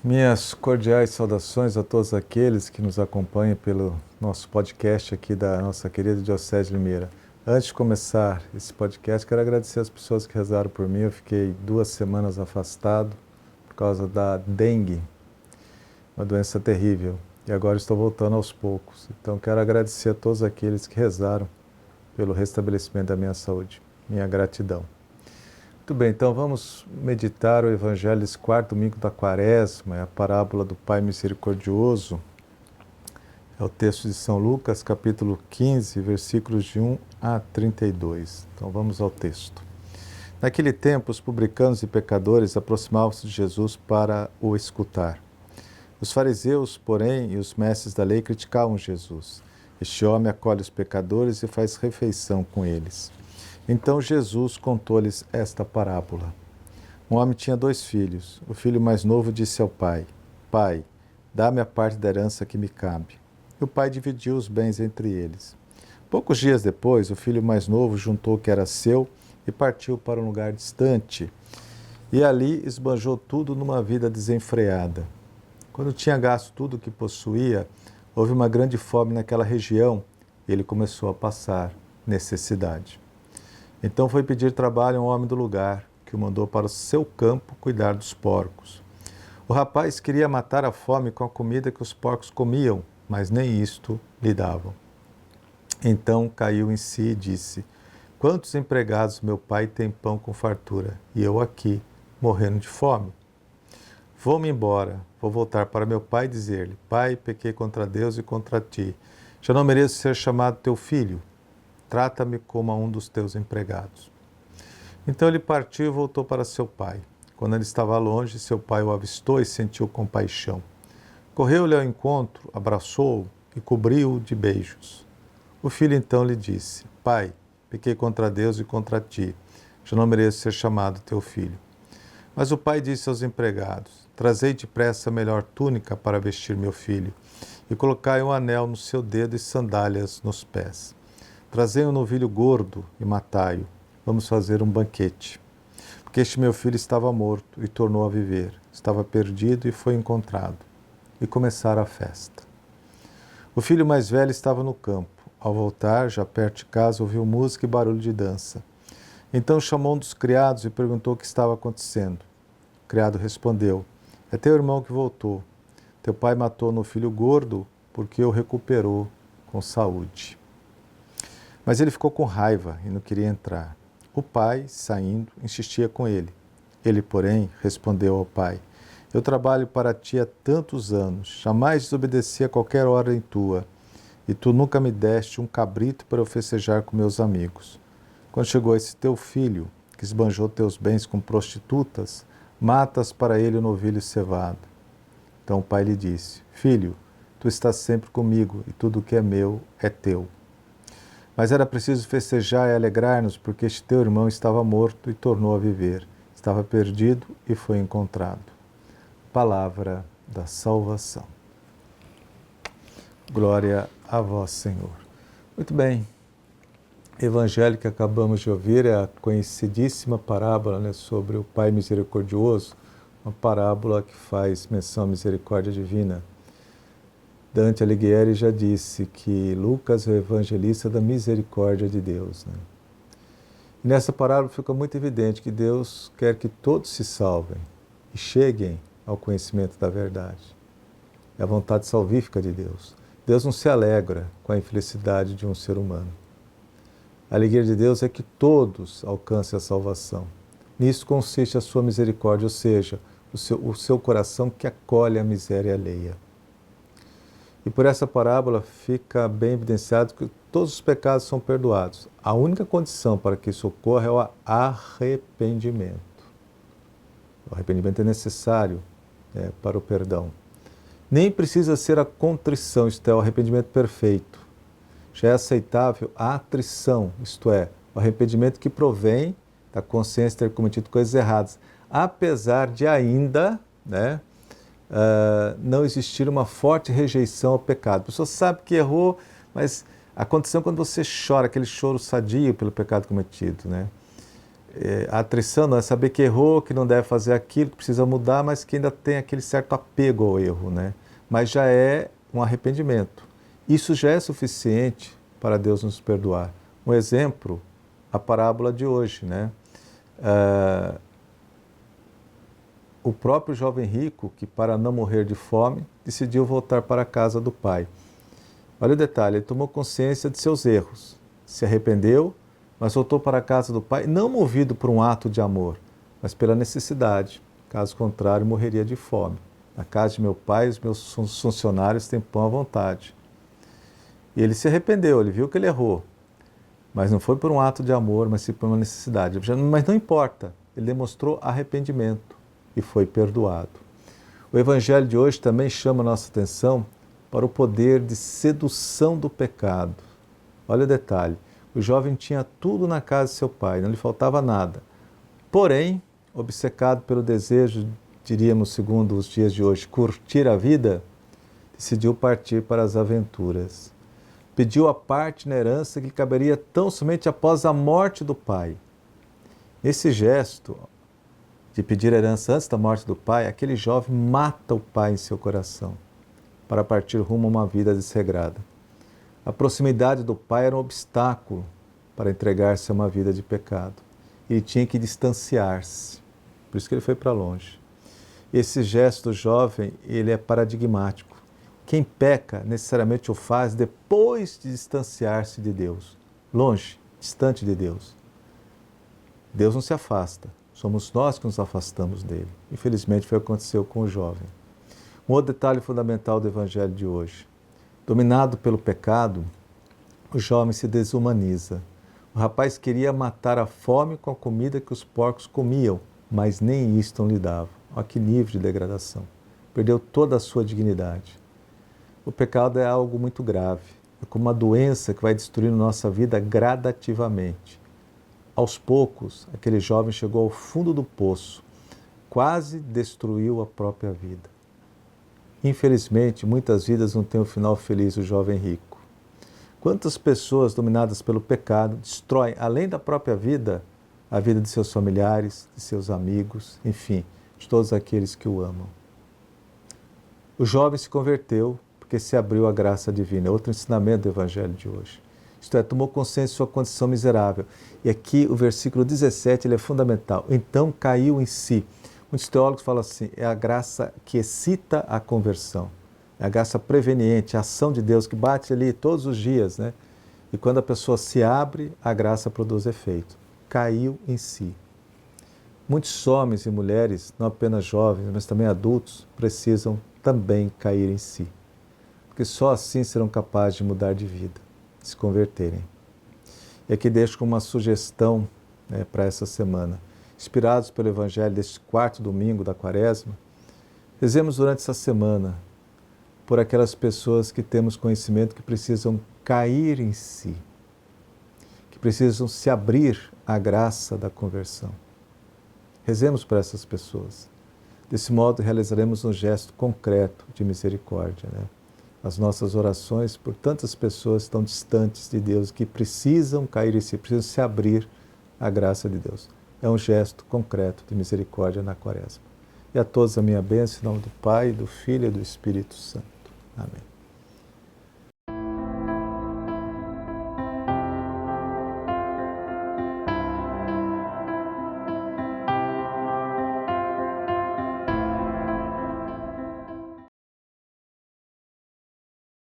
Minhas cordiais saudações a todos aqueles que nos acompanham pelo nosso podcast aqui da nossa querida Diocese de Limeira. Antes de começar esse podcast, quero agradecer as pessoas que rezaram por mim. Eu fiquei 2 semanas afastado por causa da dengue, uma doença terrível, e agora estou voltando aos poucos. Então quero agradecer a todos aqueles que rezaram pelo restabelecimento da minha saúde. Minha gratidão. Muito bem, então vamos meditar o Evangelho desse 4º domingo da Quaresma, é a parábola do Pai Misericordioso. É o texto de São Lucas, capítulo 15, versículos de 1 a 32. Então vamos ao texto. Naquele tempo, os publicanos e pecadores aproximavam-se de Jesus para o escutar. Os fariseus, porém, e os mestres da lei criticavam Jesus. Este homem acolhe os pecadores e faz refeição com eles. Então Jesus contou-lhes esta parábola. Um homem tinha 2 filhos. O filho mais novo disse ao pai: Pai, dá-me a parte da herança que me cabe. E o pai dividiu os bens entre eles. Poucos dias depois, o filho mais novo juntou o que era seu e partiu para um lugar distante. E ali esbanjou tudo numa vida desenfreada. Quando tinha gasto tudo o que possuía, houve uma grande fome naquela região e ele começou a passar necessidade. Então foi pedir trabalho a um homem do lugar, que o mandou para o seu campo cuidar dos porcos. O rapaz queria matar a fome com a comida que os porcos comiam, mas nem isto lhe davam. Então caiu em si e disse: Quantos empregados meu pai tem pão com fartura, e eu aqui, morrendo de fome? Vou-me embora, vou voltar para meu pai e dizer-lhe: Pai, pequei contra Deus e contra ti. Já não mereço ser chamado teu filho. Trata-me como a um dos teus empregados. Então ele partiu e voltou para seu pai. Quando ele estava longe, seu pai o avistou e sentiu compaixão. Correu-lhe ao encontro, abraçou-o e cobriu-o de beijos. O filho então lhe disse: Pai, pequei contra Deus e contra ti. Já não mereço ser chamado teu filho. Mas o pai disse aos empregados: Trazei depressa a melhor túnica para vestir meu filho, e colocai um anel no seu dedo e sandálias nos pés. Trazei um novilho gordo e matai-o. Vamos fazer um banquete. Porque este meu filho estava morto e tornou a viver. Estava perdido e foi encontrado. E começaram a festa. O filho mais velho estava no campo. Ao voltar, já perto de casa, ouviu música e barulho de dança. Então chamou um dos criados e perguntou o que estava acontecendo. O criado respondeu: É teu irmão que voltou. Teu pai matou no filho gordo porque o recuperou com saúde. Mas ele ficou com raiva e não queria entrar. O pai, saindo, insistia com ele. Ele, porém, respondeu ao pai: Eu trabalho para ti há tantos anos, jamais desobedeci a qualquer ordem tua, e tu nunca me deste um cabrito para eu festejar com meus amigos. Quando chegou esse teu filho, que esbanjou teus bens com prostitutas, matas para ele o novilho cevado. Então o pai lhe disse: Filho, tu estás sempre comigo, e tudo o que é meu é teu. Mas era preciso festejar e alegrar-nos, porque este teu irmão estava morto e tornou a viver. Estava perdido e foi encontrado. Palavra da salvação. Glória a vós, Senhor. Muito bem. Evangelho que acabamos de ouvir é a conhecidíssima parábola, sobre o Pai Misericordioso, uma parábola que faz menção à misericórdia divina. Dante Alighieri já disse que Lucas é o evangelista da misericórdia de Deus. E nessa parábola fica muito evidente que Deus quer que todos se salvem e cheguem ao conhecimento da verdade. É a vontade salvífica de Deus. Deus não se alegra com a infelicidade de um ser humano. A alegria de Deus é que todos alcancem a salvação. Nisso consiste a sua misericórdia, ou seja, o seu coração que acolhe a miséria alheia. E por essa parábola fica bem evidenciado que todos os pecados são perdoados. A única condição para que isso ocorra é o arrependimento. O arrependimento é necessário para o perdão. Nem precisa ser a contrição, isto é, o arrependimento perfeito. Já é aceitável a atrição, isto é, o arrependimento que provém da consciência de ter cometido coisas erradas, apesar de ainda, não existir uma forte rejeição ao pecado. A pessoa sabe que errou, mas a condição é quando você chora, aquele choro sadio pelo pecado cometido, A atrição não é saber que errou, que não deve fazer aquilo, que precisa mudar, mas que ainda tem aquele certo apego ao erro, né? Mas já é um arrependimento. Isso já é suficiente para Deus nos perdoar. Um exemplo, a parábola de hoje, né? O próprio jovem rico, que para não morrer de fome, decidiu voltar para a casa do pai. Olha o detalhe, ele tomou consciência de seus erros, se arrependeu, mas voltou para a casa do pai, não movido por um ato de amor, mas pela necessidade. Caso contrário, morreria de fome. Na casa de meu pai, os meus funcionários têm pão à vontade. E ele se arrependeu, ele viu que ele errou, mas não foi por um ato de amor, mas sim por uma necessidade. Mas não importa, ele demonstrou arrependimento e foi perdoado. O Evangelho de hoje também chama a nossa atenção para o poder de sedução do pecado. Olha o detalhe, o jovem tinha tudo na casa de seu pai, não lhe faltava nada. Porém, obcecado pelo desejo, diríamos segundo os dias de hoje, curtir a vida, decidiu partir para as aventuras. Pediu a parte na herança que lhe caberia tão somente após a morte do pai. Esse gesto de pedir a herança antes da morte do pai, aquele jovem mata o pai em seu coração para partir rumo a uma vida desregrada. A proximidade do pai era um obstáculo para entregar-se a uma vida de pecado. Ele tinha que distanciar-se, por isso que ele foi para longe. Esse gesto jovem, ele é paradigmático. Quem peca necessariamente o faz depois de distanciar-se de Deus, longe, distante de Deus. Deus não se afasta, somos nós que nos afastamos dele. Infelizmente foi o que aconteceu com o jovem. Um outro detalhe fundamental do Evangelho de hoje. Dominado pelo pecado, o jovem se desumaniza. O rapaz queria matar a fome com a comida que os porcos comiam, mas nem isto lhe dava. Olha que nível de degradação. Perdeu toda a sua dignidade. O pecado é algo muito grave. É como uma doença que vai destruindo nossa vida gradativamente. Aos poucos, aquele jovem chegou ao fundo do poço, quase destruiu a própria vida. Infelizmente, muitas vidas não têm o final feliz do jovem rico. Quantas pessoas dominadas pelo pecado destroem, além da própria vida, a vida de seus familiares, de seus amigos, enfim, de todos aqueles que o amam. O jovem se converteu porque se abriu à graça divina. É outro ensinamento do Evangelho de hoje. Isto é, tomou consciência de sua condição miserável. E aqui o versículo 17 ele é fundamental. Então caiu em si. Muitos teólogos falam assim, é a graça que excita a conversão. É a graça preveniente, a ação de Deus que bate ali todos os dias, né? E quando a pessoa se abre, a graça produz efeito. Caiu em si. Muitos homens e mulheres, não apenas jovens, mas também adultos, precisam também cair em si. Porque só assim serão capazes de mudar de vida, de se converterem. E aqui deixo como uma sugestão, né, para essa semana. Inspirados pelo Evangelho deste quarto domingo da Quaresma, rezemos durante essa semana por aquelas pessoas que temos conhecimento que precisam cair em si, que precisam se abrir à graça da conversão. Rezemos por essas pessoas. Desse modo, realizaremos um gesto concreto de misericórdia, né? As nossas orações por tantas pessoas tão distantes de Deus que precisam cair em si, precisam se abrir à graça de Deus. É um gesto concreto de misericórdia na Quaresma. E a todos a minha bênção, em nome do Pai, do Filho e do Espírito Santo. Amém.